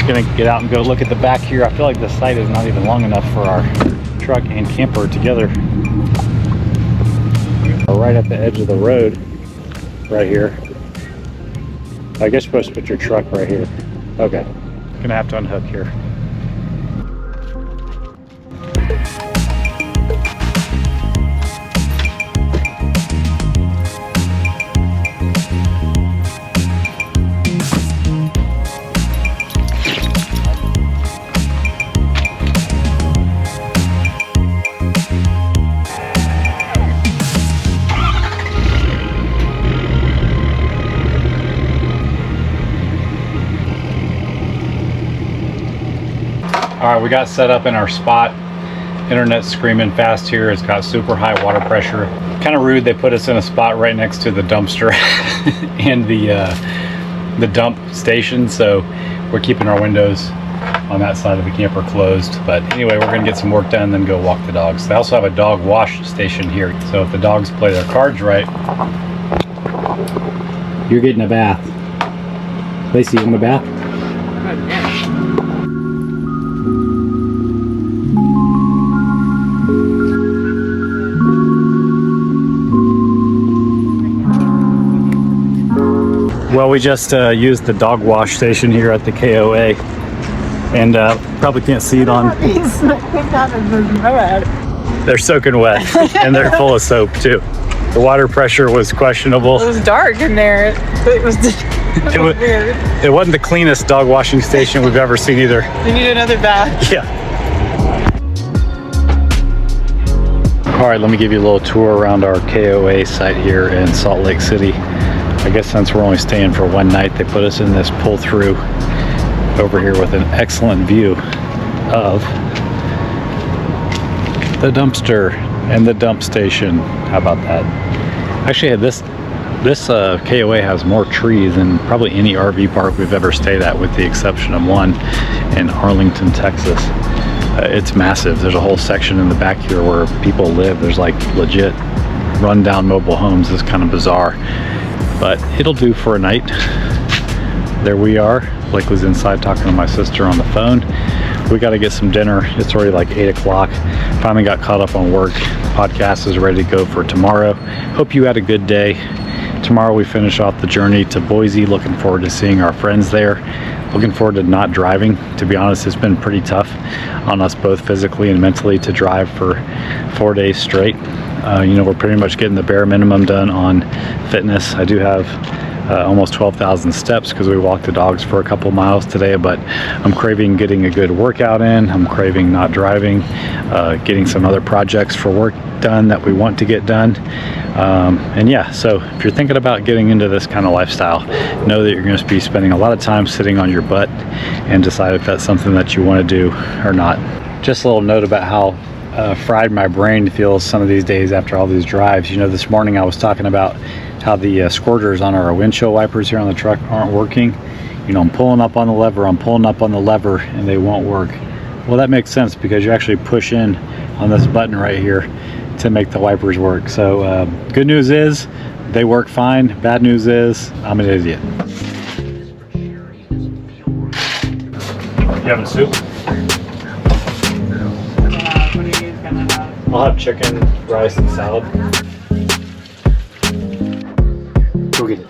gonna get out and go look at the back here. I feel like the site is not even long enough for our truck and camper together. We're right at the edge of the road, right here. I guess you're supposed to put your truck right here. Okay, gonna have to unhook here. All right, we got set up in our spot. Internet's screaming fast here. It's got super high water pressure. Kind of rude they put us in a spot right next to the dumpster and the dump station. So we're keeping our windows on that side of the camper closed. But anyway, we're gonna get some work done, then go walk the dogs. They also have a dog wash station here. So if the dogs play their cards right, you're getting a bath. Lacey, in the bath? Well, we just used the dog wash station here at the KOA, and probably can't see it on. They're soaking wet, and they're full of soap too. The water pressure was questionable. It was dark in there. It was weird. It wasn't the cleanest dog washing station we've ever seen either. We need another bath. Yeah. All right, let me give you a little tour around our KOA site here in Salt Lake City. I guess since we're only staying for one night, they put us in this pull-through over here with an excellent view of the dumpster and the dump station. How about that? Actually, this KOA has more trees than probably any RV park we've ever stayed at, with the exception of one in Arlington, Texas. It's massive. There's a whole section in the back here where people live. There's like legit rundown mobile homes. It's kind of bizarre, but it'll do for a night. There we are. Blake was inside talking to my sister on the phone. We got to get some dinner. It's already like 8 o'clock. Finally got caught up on work. Podcast is ready to go for tomorrow. Hope you had a good day. Tomorrow we finish off the journey to Boise. Looking forward to seeing our friends there. Looking forward to not driving. To be honest, it's been pretty tough on us both physically and mentally to drive for 4 days straight. You know, we're pretty much getting the bare minimum done on fitness. I do have almost 12,000 steps because we walked the dogs for a couple miles today, but I'm craving getting a good workout in. I'm craving not driving, getting some other projects for work done that we want to get done. And yeah, so if you're thinking about getting into this kind of lifestyle, know that you're going to be spending a lot of time sitting on your butt, and decide if that's something that you want to do or not. Just a little note about how fried my brain feels some of these days after all these drives. You know, this morning I was talking about how the squirters on our windshield wipers here on the truck aren't working. You know, I'm pulling up on the lever, and they won't work. Well, that makes sense because you actually push in on this button right here to make the wipers work. So good news is they work fine. Bad news is I'm an idiot. You having soup? I'll have chicken, rice, and salad. Go get it.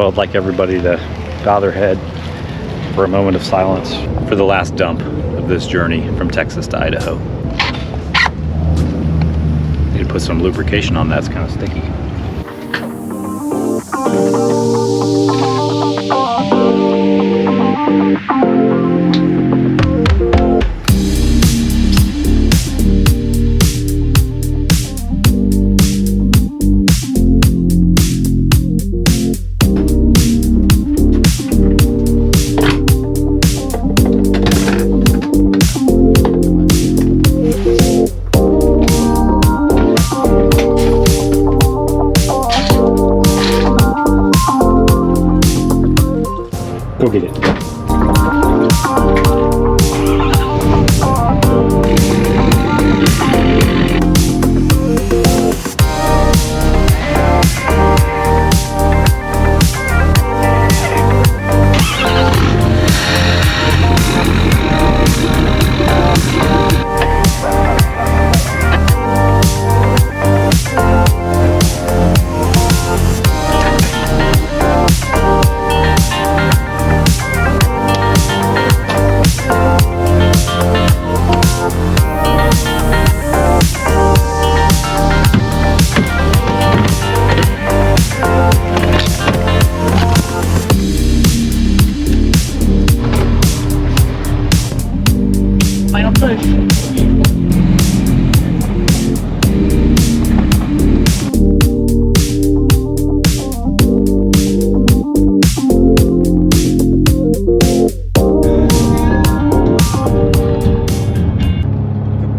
Well, I'd like everybody to bow their head for a moment of silence for the last dump of this journey from Texas to Idaho. Need to put some lubrication on that, it's kind of sticky. Go get it. Final push.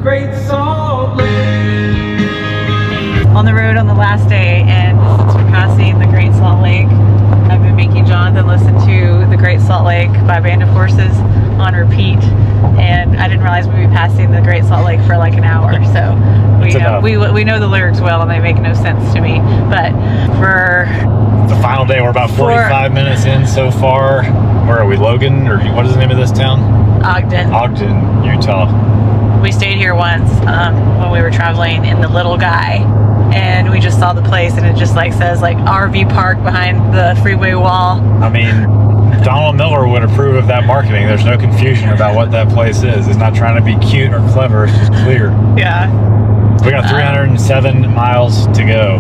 Great Salt Lake. On the road on the last day, and since we're passing the Great Salt Lake, I've been making Jonathan listen to the Great Salt Lake by Band of Horses on repeat, and I didn't realize we'd be passing the Great Salt Lake for like an hour. So we know the lyrics well, and they make no sense to me. But for The final day, we're about 45 minutes in so far. Where are we, Logan? Or what is the name of this town? Ogden, Utah. We stayed here once when we were traveling in the Little Guy, and we just saw the place, and it just like says like RV park behind the freeway wall. I mean, Donald Miller would approve of that marketing. There's no confusion about what that place is. It's not trying to be cute or clever, it's just clear. Yeah. We got 307 miles to go.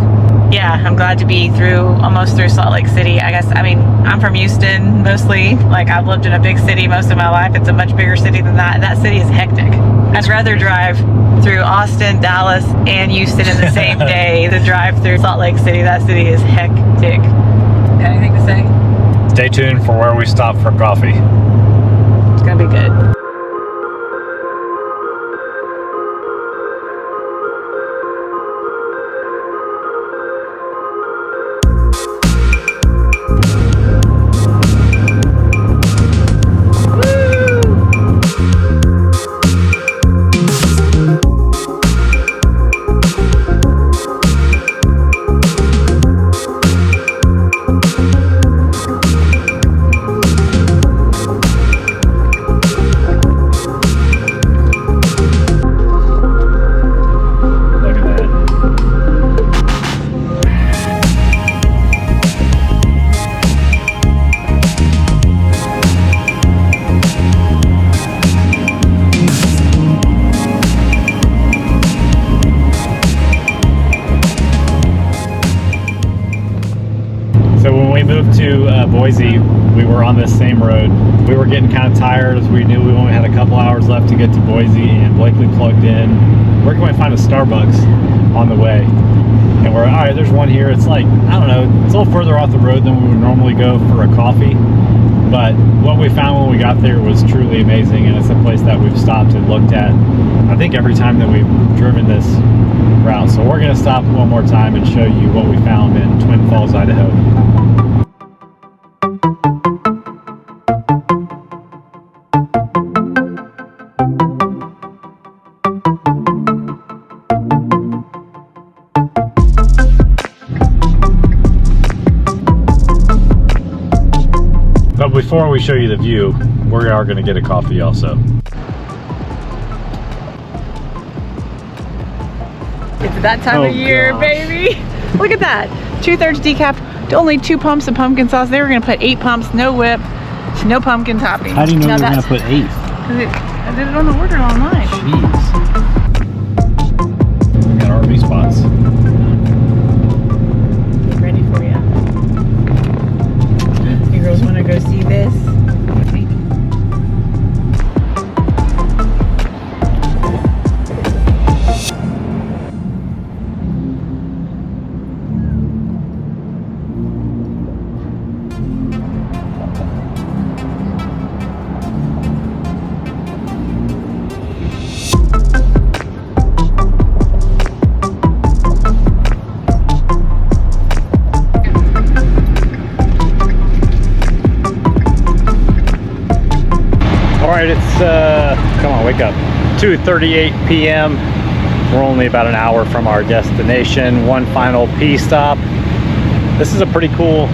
Yeah, I'm glad to be almost through Salt Lake City. I guess, I mean, I'm from Houston mostly. Like, I've lived in a big city most of my life. It's a much bigger city than that. That city is hectic. I'd rather drive through Austin, Dallas, and Houston in the same day than drive through Salt Lake City. That city is hectic. Got anything to say? Stay tuned for where we stop for coffee. It's gonna be good. Boise, we were on this same road. We were getting kind of tired as we knew we only had a couple hours left to get to Boise, and Blakely plugged in. Where can we find a Starbucks on the way? And we're, all right, there's one here. It's like, I don't know, it's a little further off the road than we would normally go for a coffee. But what we found when we got there was truly amazing, and it's a place that we've stopped and looked at, I think, every time that we've driven this route. So we're gonna stop one more time and show you what we found in Twin Falls, Idaho. But before we show you the view, we are going to get a coffee also. It's that time of year, baby. Look at that. 2/3 decaf only 2 pumps of pumpkin sauce. They were gonna put 8 pumps, no whip, no pumpkin topping. How do you know Now you're gonna put 8? I did it on the order online. Jeez. We got RV spots. Ready for you. You girls want to go see this? Alright, it's, come on, wake up. 2:38 p.m. We're only about an hour from our destination. One final P stop. This is a pretty cool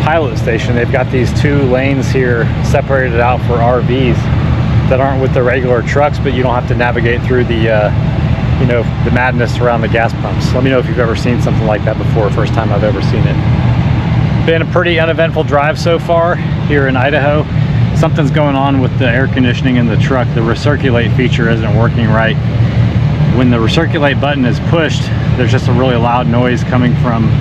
pilot station. They've got these 2 lanes here separated out for RVs that aren't with the regular trucks, but you don't have to navigate through the, you know, the madness around the gas pumps. Let me know if you've ever seen something like that before. First time I've ever seen it. Been a pretty uneventful drive so far here in Idaho. Something's going on with the air conditioning in the truck. The recirculate feature isn't working right. When the recirculate button is pushed, there's just a really loud noise coming from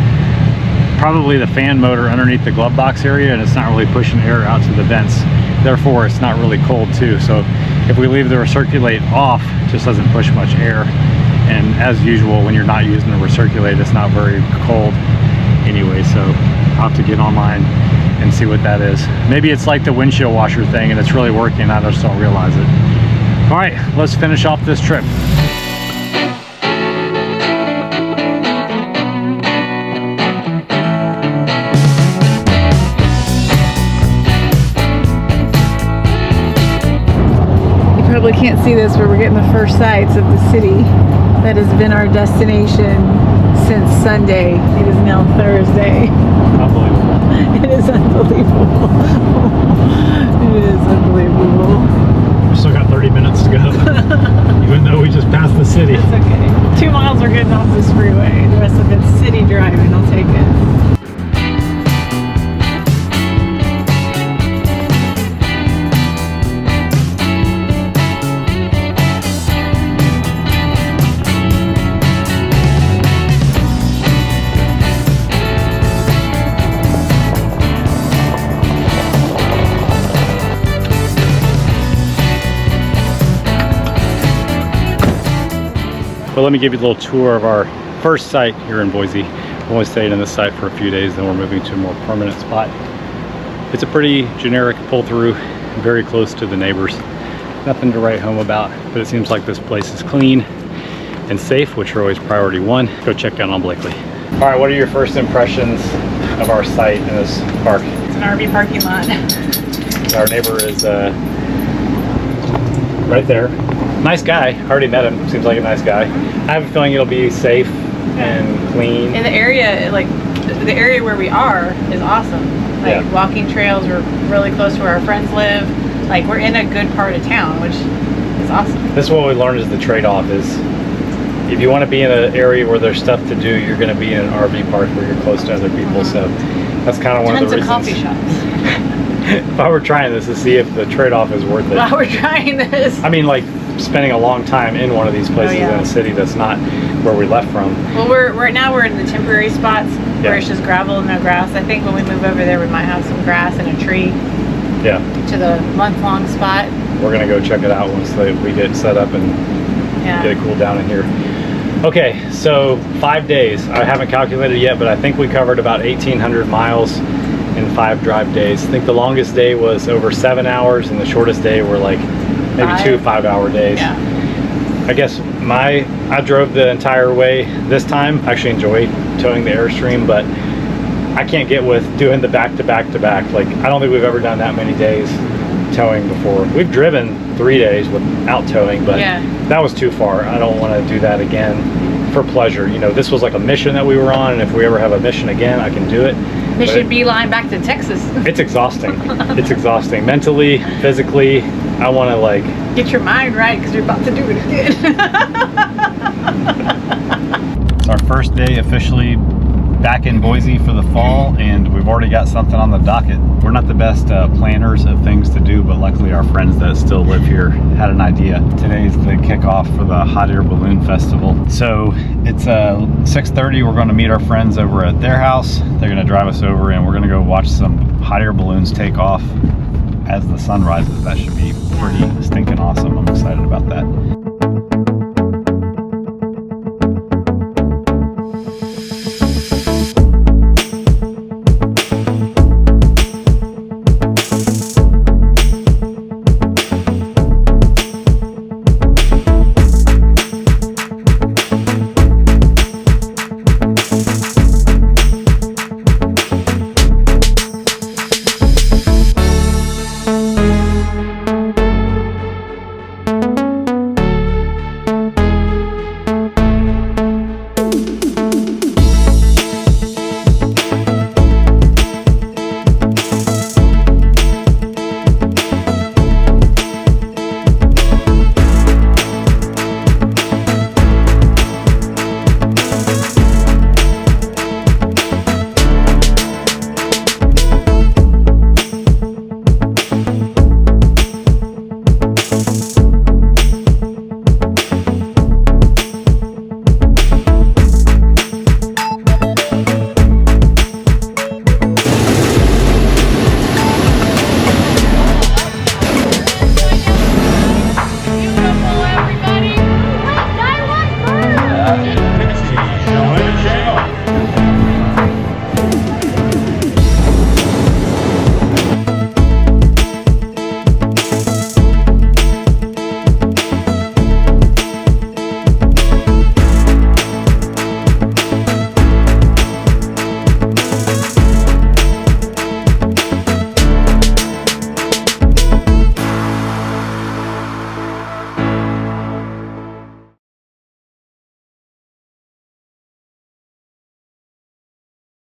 probably the fan motor underneath the glove box area, and it's not really pushing air out to the vents. Therefore, it's not really cold too. So if we leave the recirculate off, it just doesn't push much air. And as usual, when you're not using the recirculate, it's not very cold anyway. So I'll have to get online and see what that is. Maybe it's like the windshield washer thing and it's really working. I just don't realize it. All right, let's finish off this trip. You probably can't see this, but we're getting the first sights of the city that has been our destination since Sunday. It is now Thursday. Unbelievable. It is unbelievable. It is unbelievable. We still got 30 minutes to go, even though we just passed the city. It's okay. 2 miles are getting off this freeway. The rest of it's city driving. I'll take it. But let me give you a little tour of our first site here in Boise. We only stayed in this site for a few days, then we're moving to a more permanent spot. It's a pretty generic pull-through, very close to the neighbors. Nothing to write home about, but it seems like this place is clean and safe, which are always priority 1. Go check out on Blakely. All right, what are your first impressions of our site in this park? It's an RV parking lot. Our neighbor is right there. Nice guy, already met him, seems like a nice guy. I have a feeling it'll be safe and clean. In the area, like the area where we are is awesome. Like walking trails, we're really close to where our friends live. Like we're in a good part of town, which is awesome. This is what we learned is the trade-off is if you want to be in an area where there's stuff to do, you're going to be in an RV park where you're close to other people. So that's kind of one of the reasons. Tons of coffee shops. If I were trying this to see if the trade-off is worth it. While we're trying this. I mean, like spending a long time in one of these places in a city that's not where we left from. Well, we're in the temporary spots where it's just gravel and no grass. I think when we move over there, we might have some grass and a tree. Yeah. To the month-long spot. We're gonna go check it out once we get set up and get it cooled down in here. Okay, so 5 days. I haven't calculated yet, but I think we covered about 1,800 miles in 5 drive days. I think the longest day was over 7 hours, and the shortest day were like maybe 2 5-hour days. Yeah. I guess I drove the entire way this time. I actually enjoyed towing the Airstream, but I can't get with doing the back-to-back-to-back. Like, I don't think we've ever done that many days towing before. We've driven 3 days without towing, but that was too far. I don't want to do that again for pleasure. You know, this was like a mission that we were on, and if we ever have a mission again, I can do it. Mission beeline back to Texas. It's exhausting. It's exhausting. Mentally, physically, I want to like... Get your mind right, because you're about to do it again. It's our first day officially back in Boise for the fall, and we've already got something on the docket. We're not the best planners of things to do, but luckily our friends that still live here had an idea. Today's the kickoff for the Hot Air Balloon Festival. So it's 6:30. We're going to meet our friends over at their house. They're going to drive us over, and we're going to go watch some hot air balloons take off as the sun rises. That should be pretty stinking awesome. I'm excited about that.